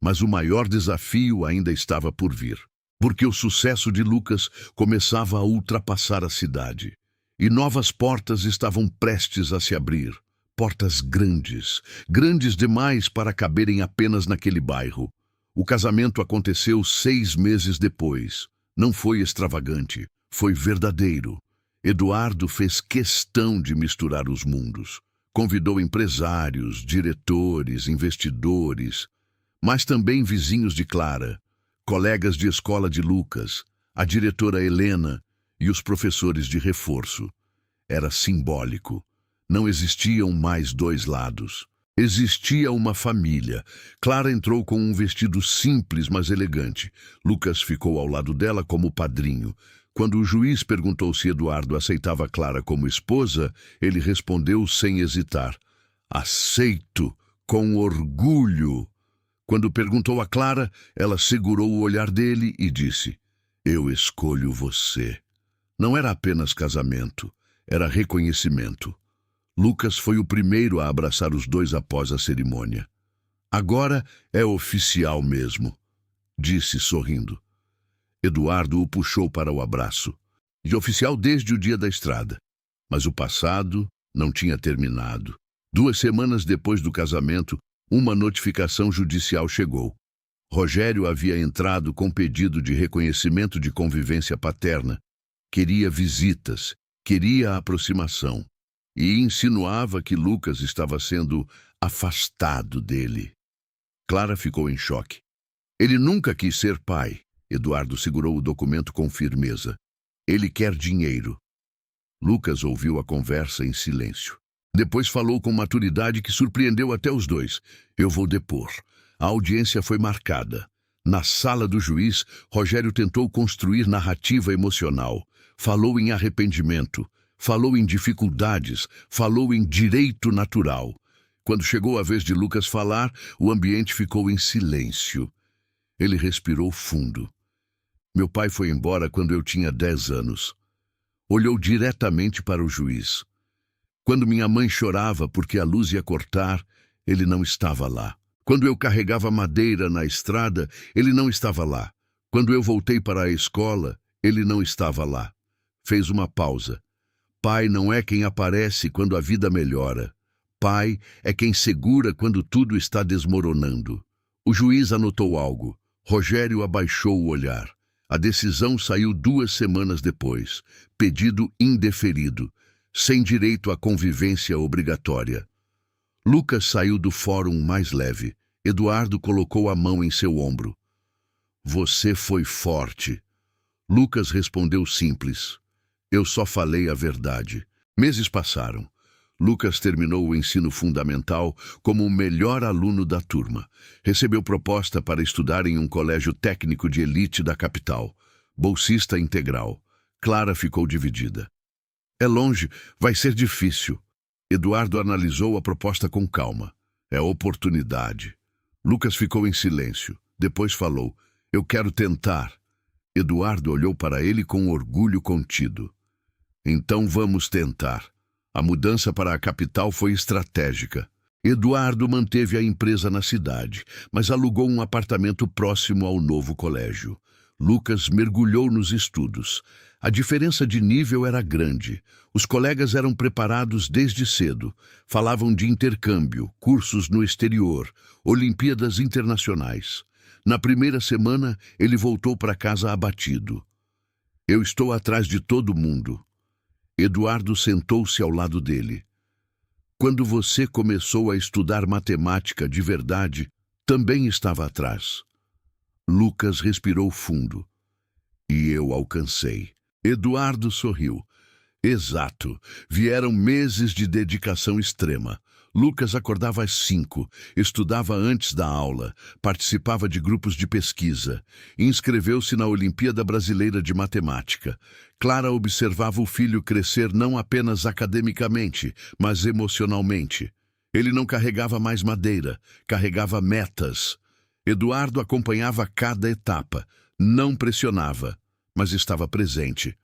Mas o maior desafio ainda estava por vir. Porque o sucesso de Lucas começava a ultrapassar a cidade. E novas portas estavam prestes a se abrir. Portas grandes, grandes demais para caberem apenas naquele bairro. O casamento aconteceu 6 meses depois. Não foi extravagante, foi verdadeiro. Eduardo fez questão de misturar os mundos. Convidou empresários, diretores, investidores, mas também vizinhos de Clara, colegas de escola de Lucas, a diretora Helena e os professores de reforço. Era simbólico. Não existiam mais 2 lados. Existia uma família. Clara entrou com um vestido simples, mas elegante. Lucas ficou ao lado dela como padrinho. Quando o juiz perguntou se Eduardo aceitava Clara como esposa, ele respondeu sem hesitar. Aceito, com orgulho. Quando perguntou a Clara, ela segurou o olhar dele e disse, eu escolho você. Não era apenas casamento, era reconhecimento. Lucas foi o primeiro a abraçar os 2 após a cerimônia. Agora é oficial mesmo, disse sorrindo. Eduardo o puxou para o abraço. De oficial desde o dia da estrada. Mas o passado não tinha terminado. 2 semanas depois do casamento, uma notificação judicial chegou. Rogério havia entrado com pedido de reconhecimento de convivência paterna. Queria visitas, queria aproximação. e insinuava que Lucas estava sendo afastado dele. Clara ficou em choque. Ele nunca quis ser pai. Eduardo segurou o documento com firmeza. Ele quer dinheiro. Lucas ouviu a conversa em silêncio. Depois falou com maturidade que surpreendeu até os dois. Eu vou depor. A audiência foi marcada. Na sala do juiz, Rogério tentou construir narrativa emocional. Falou em arrependimento. Falou em dificuldades. Falou em direito natural. Quando chegou a vez de Lucas falar, o ambiente ficou em silêncio. Ele respirou fundo. Meu pai foi embora quando eu tinha 10 anos. Olhou diretamente para o juiz. Quando minha mãe chorava porque a luz ia cortar, ele não estava lá. Quando eu carregava madeira na estrada, ele não estava lá. Quando eu voltei para a escola, ele não estava lá. Fez uma pausa. Pai não é quem aparece quando a vida melhora. Pai é quem segura quando tudo está desmoronando. O juiz anotou algo. Rogério abaixou o olhar. A decisão saiu 2 semanas depois. Pedido indeferido, sem direito à convivência obrigatória. Lucas saiu do fórum mais leve. Eduardo colocou a mão em seu ombro. Você foi forte. Lucas respondeu simples. Eu só falei a verdade. Meses passaram. Lucas terminou o ensino fundamental como o melhor aluno da turma. Recebeu proposta para estudar em um colégio técnico de elite da capital. Bolsista integral. Clara ficou dividida. É longe, vai ser difícil. Eduardo analisou a proposta com calma. É oportunidade. Lucas ficou em silêncio. Depois falou, eu quero tentar. Eduardo olhou para ele com orgulho contido. Então vamos tentar. A mudança para a capital foi estratégica. Eduardo manteve a empresa na cidade, mas alugou um apartamento próximo ao novo colégio. Lucas mergulhou nos estudos. A diferença de nível era grande. Os colegas eram preparados desde cedo. Falavam de intercâmbio, cursos no exterior, Olimpíadas internacionais. Na primeira semana, ele voltou para casa abatido. Eu estou atrás de todo mundo. Eduardo sentou-se ao lado dele. Quando você começou a estudar matemática de verdade, também estava atrás. Lucas respirou fundo. E eu alcancei. Eduardo sorriu. Exato. Vieram meses de dedicação extrema. Lucas acordava às 5, estudava antes da aula, participava de grupos de pesquisa, inscreveu-se na Olimpíada Brasileira de Matemática. Clara observava o filho crescer não apenas academicamente, mas emocionalmente. Ele não carregava mais madeira, carregava metas. Eduardo acompanhava cada etapa, não pressionava, mas estava presente.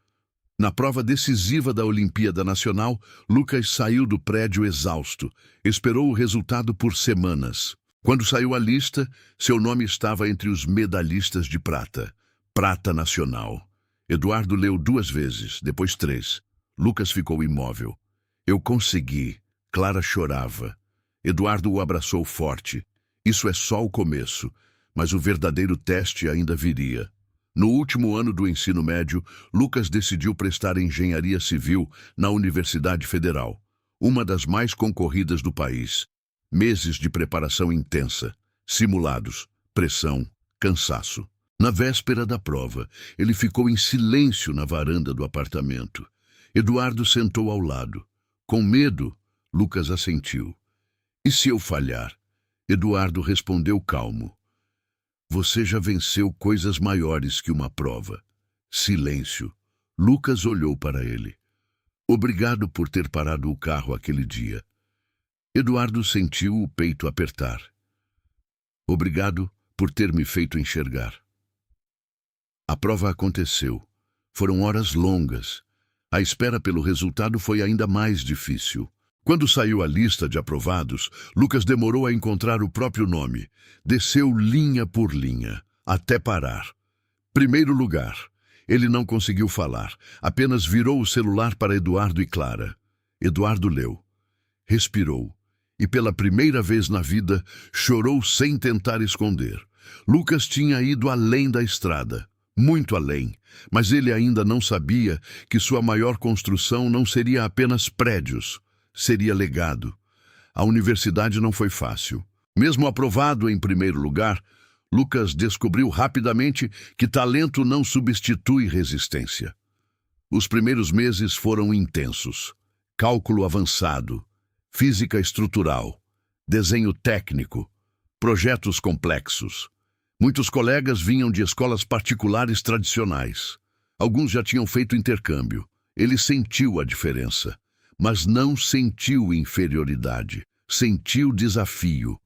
Na prova decisiva da Olimpíada Nacional, Lucas saiu do prédio exausto. Esperou o resultado por semanas. Quando saiu a lista, seu nome estava entre os medalhistas de prata. Prata nacional. Eduardo leu 2 vezes, depois 3. Lucas ficou imóvel. Eu consegui. Clara chorava. Eduardo o abraçou forte. Isso é só o começo, mas o verdadeiro teste ainda viria. No último ano do ensino médio, Lucas decidiu prestar engenharia civil na Universidade Federal, uma das mais concorridas do país. Meses de preparação intensa, simulados, pressão, cansaço. Na véspera da prova, ele ficou em silêncio na varanda do apartamento. Eduardo sentou ao lado. Com medo, Lucas assentiu. E se eu falhar? Eduardo respondeu calmo. Você já venceu coisas maiores que uma prova. Silêncio. Lucas olhou para ele. Obrigado por ter parado o carro aquele dia. Eduardo sentiu o peito apertar. Obrigado por ter me feito enxergar. A prova aconteceu. Foram horas longas. A espera pelo resultado foi ainda mais difícil. Quando saiu a lista de aprovados, Lucas demorou a encontrar o próprio nome. Desceu linha por linha, até parar. Primeiro lugar. Ele não conseguiu falar, apenas virou o celular para Eduardo e Clara. Eduardo leu. Respirou. E pela primeira vez na vida, chorou sem tentar esconder. Lucas tinha ido além da estrada. Muito além, mas ele ainda não sabia que sua maior construção não seria apenas prédios. seria legado. A universidade não foi fácil. Mesmo aprovado em primeiro lugar, Lucas descobriu rapidamente que talento não substitui resistência. Os primeiros meses foram intensos. Cálculo avançado, física estrutural, desenho técnico, projetos complexos. Muitos colegas vinham de escolas particulares tradicionais. Alguns já tinham feito intercâmbio. Ele sentiu a diferença, mas não sentiu inferioridade. Sentiu desafio.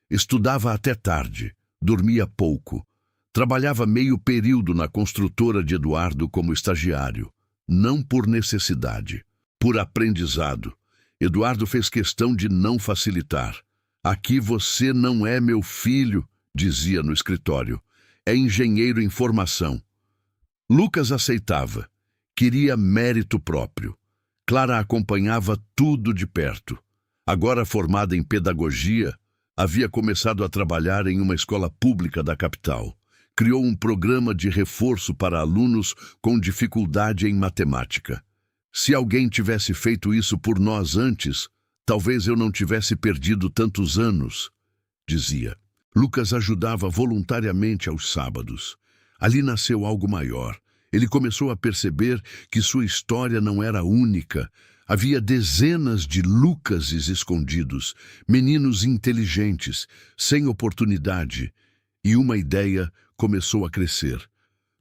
Estudava até tarde, dormia pouco. Trabalhava meio período na construtora de Eduardo como estagiário. Não por necessidade, por aprendizado. Eduardo fez questão de não facilitar. Aqui você não é meu filho, dizia no escritório. É engenheiro em formação. Lucas aceitava. Queria mérito próprio. Clara acompanhava tudo de perto. Agora formada em pedagogia, havia começado a trabalhar em uma escola pública da capital. Criou um programa de reforço para alunos com dificuldade em matemática. Se alguém tivesse feito isso por nós antes, talvez eu não tivesse perdido tantos anos, dizia. Lucas ajudava voluntariamente aos sábados. Ali nasceu algo maior. Ele começou a perceber que sua história não era única. Havia dezenas de Lucases escondidos, meninos inteligentes, sem oportunidade, e uma ideia começou a crescer.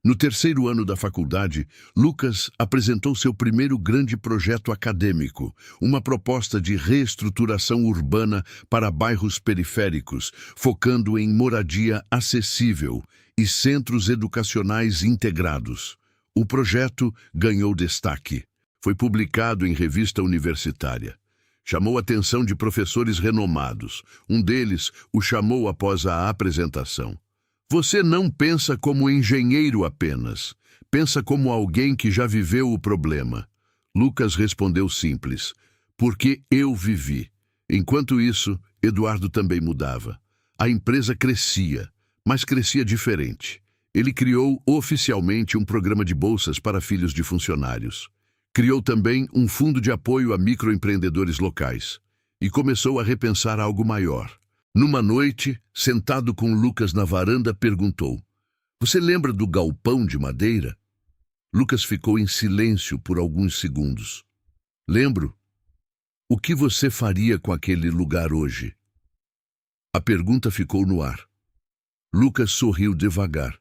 No terceiro ano da faculdade, Lucas apresentou seu primeiro grande projeto acadêmico, uma proposta de reestruturação urbana para bairros periféricos, focando em moradia acessível e centros educacionais integrados. O projeto ganhou destaque. Foi publicado em revista universitária. Chamou a atenção de professores renomados. Um deles o chamou após a apresentação. Você não pensa como engenheiro apenas. Pensa como alguém que já viveu o problema. Lucas respondeu simples. Porque eu vivi. Enquanto isso, Eduardo também mudava. A empresa crescia, mas crescia diferente. Ele criou oficialmente um programa de bolsas para filhos de funcionários. Criou também um fundo de apoio a microempreendedores locais. E começou a repensar algo maior. Numa noite, sentado com Lucas na varanda, perguntou: Você lembra do galpão de madeira? Lucas ficou em silêncio por alguns segundos. Lembro. O que você faria com aquele lugar hoje? A pergunta ficou no ar. Lucas sorriu devagar.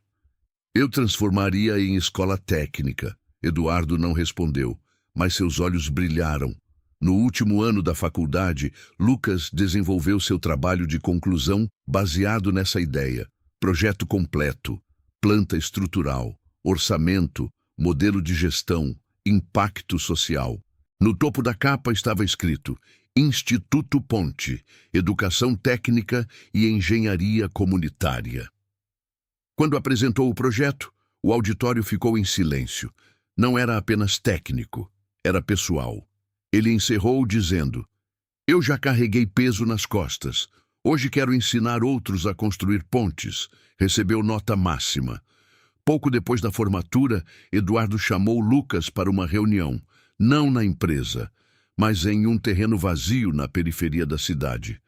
Eu transformaria em escola técnica. Eduardo não respondeu, mas seus olhos brilharam. No último ano da faculdade, Lucas desenvolveu seu trabalho de conclusão baseado nessa ideia. Projeto completo, planta estrutural, orçamento, modelo de gestão, impacto social. No topo da capa estava escrito Instituto Ponte, Educação Técnica e Engenharia Comunitária. Quando apresentou o projeto, o auditório ficou em silêncio. Não era apenas técnico, era pessoal. Ele encerrou dizendo: Eu já carreguei peso nas costas. Hoje quero ensinar outros a construir pontes. Recebeu nota máxima. Pouco depois da formatura, Eduardo chamou Lucas para uma reunião, não na empresa, mas em um terreno vazio na periferia da cidade.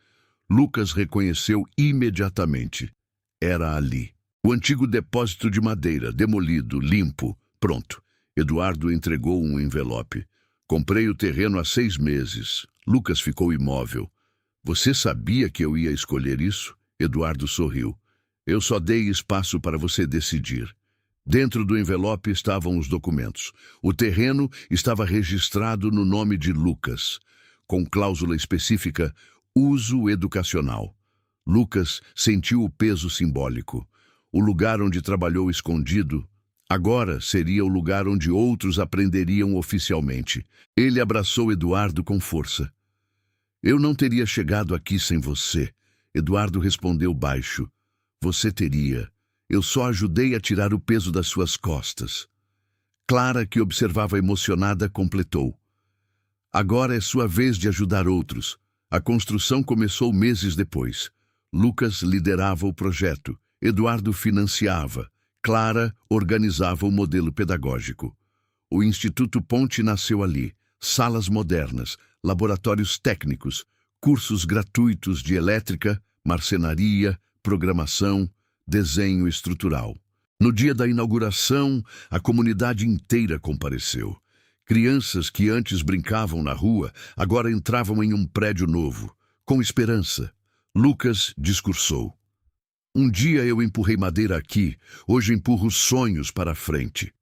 Lucas reconheceu imediatamente. Era ali. O antigo depósito de madeira, demolido, limpo, pronto. Eduardo entregou um envelope. Comprei o terreno há 6 meses. Lucas ficou imóvel. Você sabia que eu ia escolher isso? Eduardo sorriu. Eu só dei espaço para você decidir. Dentro do envelope estavam os documentos. O terreno estava registrado no nome de Lucas, com cláusula específica, uso educacional. Lucas sentiu o peso simbólico. O lugar onde trabalhou escondido agora seria o lugar onde outros aprenderiam oficialmente. Ele abraçou Eduardo com força. Eu não teria chegado aqui sem você. Eduardo respondeu baixo. Você teria. Eu só ajudei a tirar o peso das suas costas. Clara, que observava emocionada, completou. Agora é sua vez de ajudar outros. A construção começou meses depois. Lucas liderava o projeto. Eduardo financiava. Clara organizava o modelo pedagógico. O Instituto Ponte nasceu ali. Salas modernas, laboratórios técnicos, cursos gratuitos de elétrica, marcenaria, programação, desenho estrutural. No dia da inauguração, a comunidade inteira compareceu. Crianças que antes brincavam na rua, agora entravam em um prédio novo. Com esperança, Lucas discursou. Um dia eu empurrei madeira aqui, hoje empurro sonhos para a frente.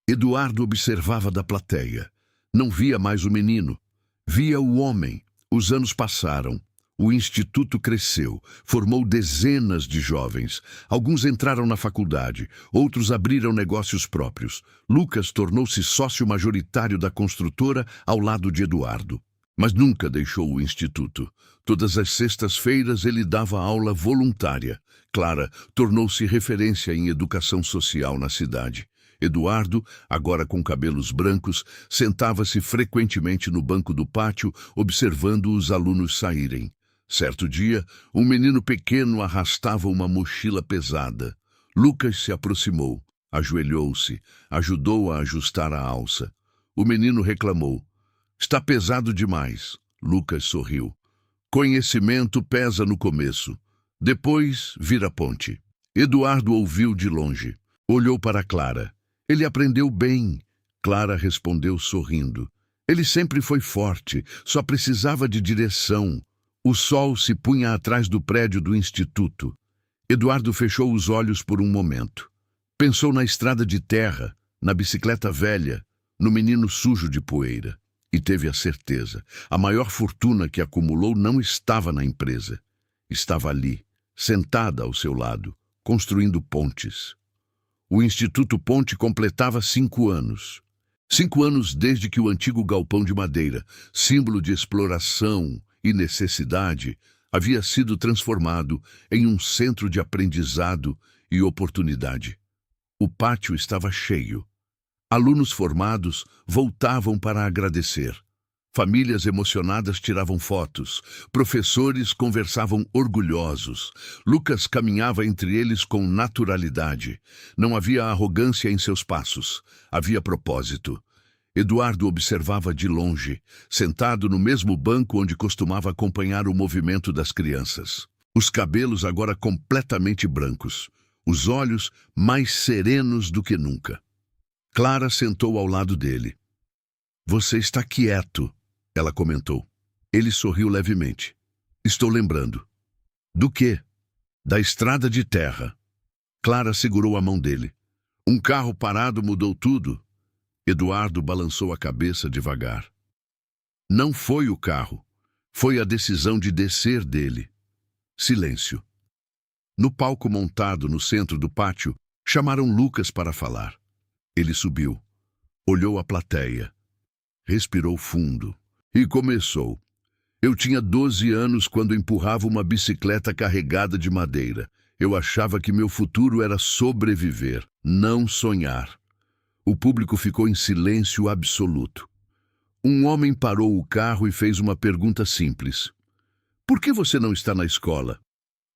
Eduardo observava da plateia. Não via mais o menino, via o homem. Os anos passaram. O instituto cresceu, formou dezenas de jovens. Alguns entraram na faculdade, outros abriram negócios próprios. Lucas tornou-se sócio majoritário da construtora ao lado de Eduardo. Mas nunca deixou o instituto. Todas as sextas-feiras ele dava aula voluntária. Clara tornou-se referência em educação social na cidade. Eduardo, agora com cabelos brancos, sentava-se frequentemente no banco do pátio, observando os alunos saírem. Certo dia, um menino pequeno arrastava uma mochila pesada. Lucas se aproximou, ajoelhou-se, ajudou a ajustar a alça. O menino reclamou. Está pesado demais. Lucas sorriu. Conhecimento pesa no começo. Depois vira ponte. Eduardo ouviu de longe. Olhou para Clara. Ele aprendeu bem. Clara respondeu sorrindo. Ele sempre foi forte, só precisava de direção. O sol se punha atrás do prédio do instituto. Eduardo fechou os olhos por um momento. Pensou na estrada de terra, na bicicleta velha, no menino sujo de poeira. E teve a certeza. A maior fortuna que acumulou não estava na empresa. Estava ali, sentada ao seu lado, construindo pontes. O Instituto Ponte completava 5 anos. 5 anos desde que o antigo galpão de madeira, símbolo de exploração e necessidade, havia sido transformado em um centro de aprendizado e oportunidade. O pátio estava cheio. Alunos formados voltavam para agradecer. Famílias emocionadas tiravam fotos. Professores conversavam orgulhosos. Lucas caminhava entre eles com naturalidade. Não havia arrogância em seus passos. Havia propósito. Eduardo observava de longe, sentado no mesmo banco onde costumava acompanhar o movimento das crianças. Os cabelos agora completamente brancos. Os olhos mais serenos do que nunca. Clara sentou ao lado dele. Você está quieto, ela comentou. Ele sorriu levemente. Estou lembrando. Do quê? Da estrada de terra. Clara segurou a mão dele. Um carro parado mudou tudo. Eduardo balançou a cabeça devagar. Não foi o carro. Foi a decisão de descer dele. Silêncio. No palco montado no centro do pátio, chamaram Lucas para falar. Ele subiu. Olhou a plateia. Respirou fundo. E começou. Eu tinha 12 anos quando empurrava uma bicicleta carregada de madeira. Eu achava que meu futuro era sobreviver, não sonhar. O público ficou em silêncio absoluto. Um homem parou o carro e fez uma pergunta simples. Por que você não está na escola?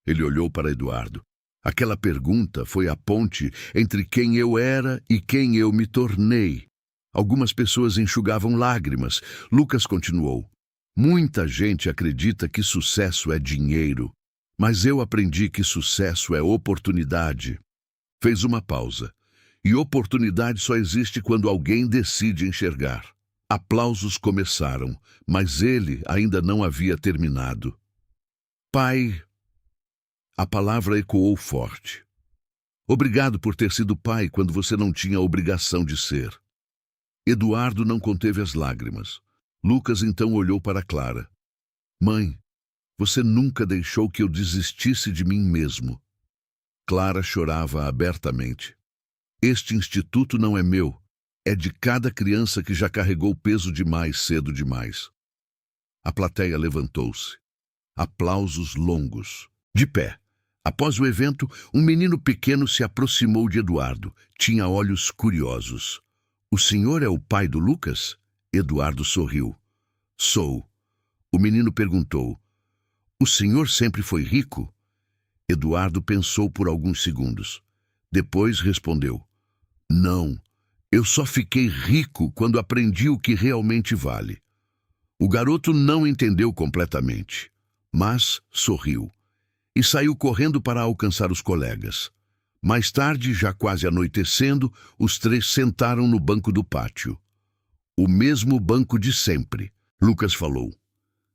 Ele olhou para Eduardo. Aquela pergunta foi a ponte entre quem eu era e quem eu me tornei. Algumas pessoas enxugavam lágrimas. Lucas continuou. Muita gente acredita que sucesso é dinheiro, mas eu aprendi que sucesso é oportunidade. Fez uma pausa. E oportunidade só existe quando alguém decide enxergar. Aplausos começaram, mas ele ainda não havia terminado. Pai. A palavra ecoou forte. Obrigado por ter sido pai quando você não tinha a obrigação de ser. Eduardo não conteve as lágrimas. Lucas então olhou para Clara. Mãe, você nunca deixou que eu desistisse de mim mesmo. Clara chorava abertamente. Este instituto não é meu. É de cada criança que já carregou peso demais cedo demais. A plateia levantou-se. Aplausos longos. De pé. Após o evento, um menino pequeno se aproximou de Eduardo. Tinha olhos curiosos. O senhor é o pai do Lucas? Eduardo sorriu. Sou. O menino perguntou. O senhor sempre foi rico? Eduardo pensou por alguns segundos. Depois respondeu. Não. Eu só fiquei rico quando aprendi o que realmente vale. O garoto não entendeu completamente, mas sorriu e saiu correndo para alcançar os colegas. Mais tarde, já quase anoitecendo, os três sentaram no banco do pátio. O mesmo banco de sempre. Lucas falou: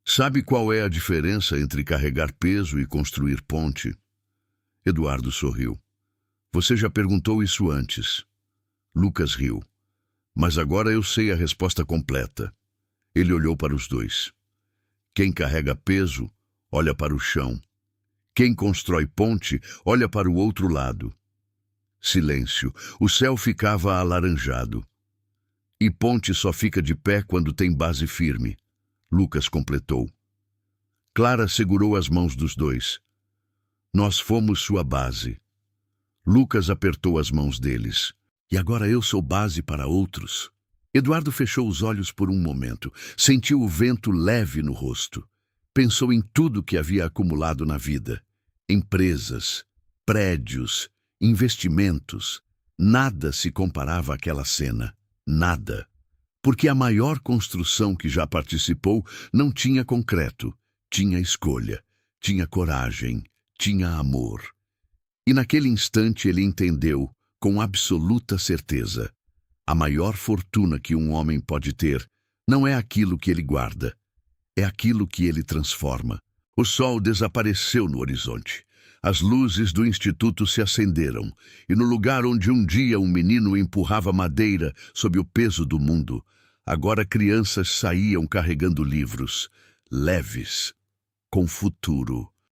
"Sabe qual é a diferença entre carregar peso e construir ponte?" Eduardo sorriu. "Você já perguntou isso antes." Lucas riu. "Mas agora eu sei a resposta completa." Ele olhou para os dois. "Quem carrega peso, olha para o chão. Quem constrói ponte, olha para o outro lado." Silêncio. O céu ficava alaranjado. "E ponte só fica de pé quando tem base firme." Lucas completou. Clara segurou as mãos dos dois. "Nós fomos sua base." Lucas apertou as mãos deles. "E agora eu sou base para outros." Eduardo fechou os olhos por um momento. Sentiu o vento leve no rosto. Pensou em tudo que havia acumulado na vida. Empresas, prédios, investimentos. Nada se comparava àquela cena. Nada. Porque a maior construção que já participou não tinha concreto. Tinha escolha. Tinha coragem. Tinha amor. E naquele instante ele entendeu, com absoluta certeza: a maior fortuna que um homem pode ter não é aquilo que ele guarda, é aquilo que ele transforma. O sol desapareceu no horizonte. As luzes do instituto se acenderam, e no lugar onde um dia um menino empurrava madeira sob o peso do mundo, agora crianças saíam carregando livros, leves, com futuro.